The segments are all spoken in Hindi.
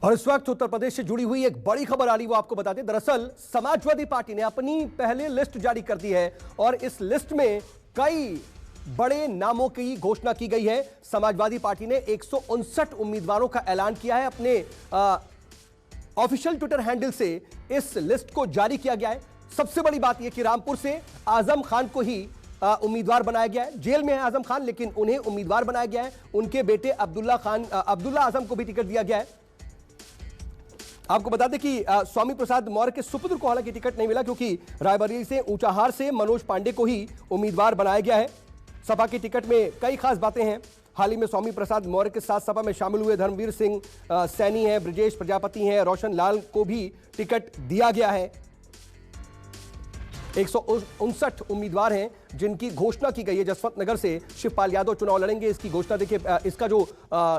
और इस वक्त उत्तर प्रदेश से जुड़ी हुई एक बड़ी खबर आ रही, वो आपको बताते हैं। दरअसल समाजवादी पार्टी ने अपनी पहले लिस्ट जारी कर दी है और इस लिस्ट में कई बड़े नामों की घोषणा की गई है। समाजवादी पार्टी ने 159 उम्मीदवारों का ऐलान किया है। अपने ऑफिशियल ट्विटर हैंडल से इस लिस्ट को जारी किया गया है। सबसे बड़ी बात यह कि रामपुर से आजम खान को ही उम्मीदवार बनाया गया है। जेल में है आजम खान, लेकिन उन्हें उम्मीदवार बनाया गया है। उनके बेटे अब्दुल्ला आजम को भी टिकट दिया गया है। आपको बता दें कि स्वामी प्रसाद मौर्य के सुपुत्र को हालांकि टिकट नहीं मिला, क्योंकि रायबरेली से ऊंचाहार से मनोज पांडे को ही उम्मीदवार बनाया गया है। सपा की टिकट में कई खास बातें हैं। हाल ही में स्वामी प्रसाद मौर्य के साथ सपा में शामिल हुए धर्मवीर सिंह सैनी हैं, ब्रजेश प्रजापति हैं, रोशन लाल को भी टिकट दिया गया है। 159 उम्मीदवार हैं जिनकी घोषणा की गई है। जसवंत नगर से शिवपाल यादव चुनाव लड़ेंगे। इसकी घोषणा देखिए,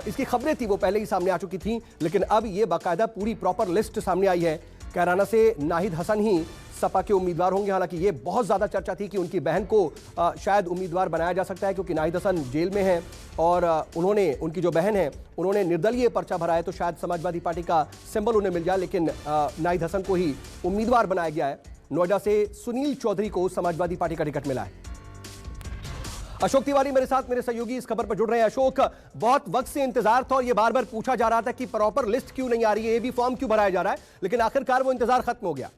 इसकी खबरें थी वो पहले ही सामने आ चुकी थी, लेकिन अब ये बाकायदा पूरी प्रॉपर लिस्ट सामने आई है। कैराना से नाहिद हसन ही सपा के उम्मीदवार होंगे। हालांकि ये बहुत ज्यादा चर्चा थी कि उनकी बहन को शायद उम्मीदवार बनाया जा सकता है, क्योंकि नाहिद हसन जेल में है और उनकी जो बहन है उन्होंने निर्दलीय पर्चा भरा है, तो शायद समाजवादी पार्टी का सिंबल उन्हें मिल जाए। लेकिन नाहिद हसन को ही उम्मीदवार बनाया गया है। नोएडा से सुनील चौधरी को समाजवादी पार्टी का टिकट मिला है। अशोक तिवारी मेरे साथ, मेरे सहयोगी इस खबर पर जुड़ रहे हैं। अशोक, बहुत वक्त से इंतजार था और ये बार बार पूछा जा रहा था कि प्रॉपर लिस्ट क्यों नहीं आ रही है, ये भी फॉर्म क्यों भराया जा रहा है, लेकिन आखिरकार वो इंतजार खत्म हो गया।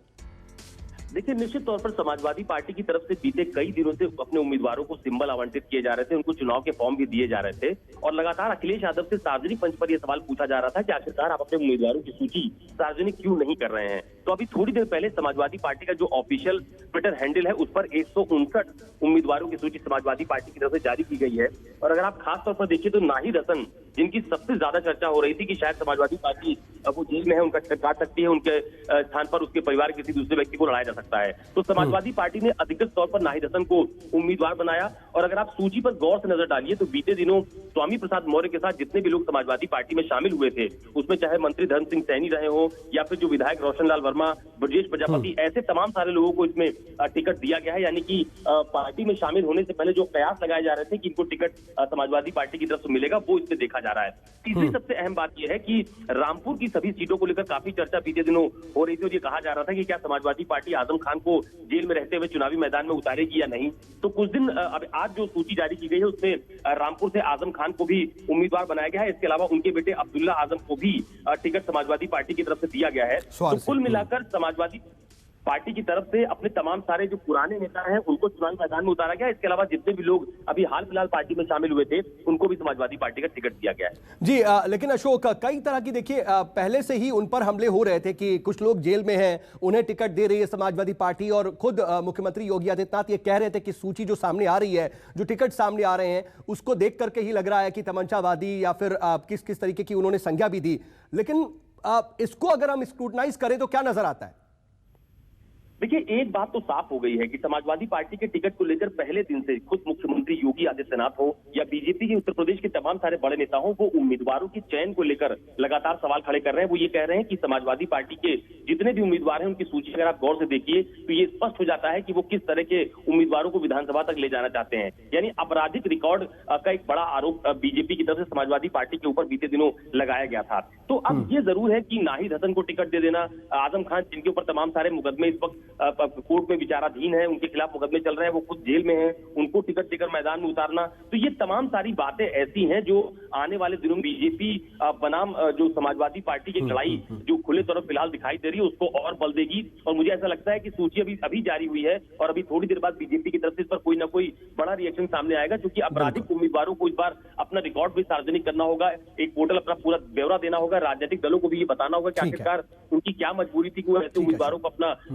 देखिए, निश्चित तौर पर समाजवादी पार्टी की तरफ से बीते कई दिनों से अपने उम्मीदवारों को सिंबल आवंटित किए जा रहे थे, उनको चुनाव के फॉर्म भी दिए जा रहे थे और लगातार अखिलेश यादव से सार्वजनिक मंच पर यह सवाल पूछा जा रहा था कि आखिरकार आप अपने उम्मीदवारों की सूची सार्वजनिक क्यों नहीं कर रहे हैं। तो अभी थोड़ी देर पहले समाजवादी पार्टी का जो ऑफिशियल ट्विटर हैंडल है उस पर 159 उम्मीदवारों की सूची समाजवादी पार्टी की तरफ से जारी की गई है। और अगर आप खास तौर पर देखिए तो नाहिद हसन, जिनकी सबसे ज्यादा चर्चा हो रही थी कि शायद समाजवादी पार्टी वो जेल में है, उनका टिकट काट सकती है, उनके स्थान पर उसके परिवार किसी दूसरे व्यक्ति को लड़ाया जा सकता है, तो समाजवादी पार्टी ने अधिकृत तौर पर नाहिद हसन को उम्मीदवार बनाया। और अगर आप सूची पर गौर से नजर डालिए तो बीते दिनों स्वामी प्रसाद मौर्य के साथ जितने भी लोग समाजवादी पार्टी में शामिल हुए थे, उसमें चाहे मंत्री धर्म सिंह सैनी रहे हो या फिर जो विधायक रोशन लाल वर्मा, ब्रजेश प्रजापति, ऐसे तमाम सारे लोगों को इसमें टिकट दिया गया है। यानी कि पार्टी में शामिल होने से पहले जो कयास लगाए जा रहे थे कि इनको टिकट समाजवादी पार्टी की तरफ से मिलेगा, वो इसमें देखा जा रहा है। तीसरी सबसे अहम बात यह है कि रामपुर की सभी सीटों को लेकर काफी चर्चा बीते दिनों हो रही थी और ये कहा जा रहा था कि क्या समाजवादी पार्टी आजम खान को जेल में रहते हुए चुनावी मैदान में उतारेगी या नहीं। तो कुछ दिन आज जो सूची जारी की गई है उसमें रामपुर से आजम खान को भी उम्मीदवार बनाया गया है। इसके अलावा उनके बेटे अब्दुल्ला आजम को भी टिकट समाजवादी पार्टी की तरफ से दिया गया है। तो कुल मिलाकर समाजवादी पार्टी की तरफ से अपने तमाम सारे जो पुराने नेता हैं उनको चुनावी मैदान में उतारा गया। इसके अलावा जितने भी लोग अभी हाल फिलहाल पार्टी में शामिल हुए थे उनको भी समाजवादी पार्टी का टिकट दिया गया है। जी, लेकिन अशोक, कई तरह की देखिए पहले से ही उन पर हमले हो रहे थे कि कुछ लोग जेल में हैं, उन्हें टिकट दे रही है समाजवादी पार्टी, और खुद मुख्यमंत्री योगी आदित्यनाथ ये कह रहे थे कि सूची जो सामने आ रही है, जो टिकट सामने आ रहे हैं, उसको देख करके ही लग रहा है कि तमंचावादी या फिर किस किस तरीके की उन्होंने संज्ञा भी दी। लेकिन इसको अगर हम स्क्रूटनाइज करें तो क्या नजर आता है? देखिए, एक बात तो साफ हो गई है कि समाजवादी पार्टी के टिकट को लेकर पहले दिन से खुद मुख्यमंत्री योगी आदित्यनाथ हो या बीजेपी के उत्तर प्रदेश के तमाम सारे बड़े नेता हो, वो उम्मीदवारों के चयन को लेकर लगातार सवाल खड़े कर रहे हैं। वो ये कह रहे हैं कि समाजवादी पार्टी के जितने भी उम्मीदवार हैं उनकी सूची अगर आप गौर से देखिए तो ये स्पष्ट हो जाता है कि वो किस तरह के उम्मीदवारों को विधानसभा तक ले जाना चाहते हैं। यानी आपराधिक रिकॉर्ड का एक बड़ा आरोप बीजेपी की तरफ से समाजवादी पार्टी के ऊपर बीते दिनों लगाया गया था। तो अब ये जरूर है कि नाहिद हसन को टिकट दे देना, आजम खान जिनके ऊपर तमाम सारे मुकदमे इस वक्त कोर्ट में विचाराधीन है, उनके खिलाफ मुकदमे चल रहे हैं, वो खुद जेल में हैं, उनको टिकट देकर मैदान में उतारना, तो ये तमाम सारी बातें ऐसी हैं जो आने वाले दिनों में बीजेपी बनाम जो समाजवादी पार्टी की लड़ाई जो खुले तौर पर फिलहाल दिखाई दे रही है उसको और बल देगी। और मुझे ऐसा लगता है कि सूची अभी जारी हुई है और अभी थोड़ी देर बाद बीजेपी की तरफ से इस पर कोई ना कोई बड़ा रिएक्शन सामने आएगा, क्योंकि आपराधिक उम्मीदवारों को इस बार अपना रिकॉर्ड भी सार्वजनिक करना होगा, एक पोर्टल अपना पूरा ब्यौरा देना होगा, राजनीतिक दलों को भी ये बताना होगा कि आखिरकार उनकी क्या मजबूरी थी कि वो ऐसे उम्मीदवारों को अपना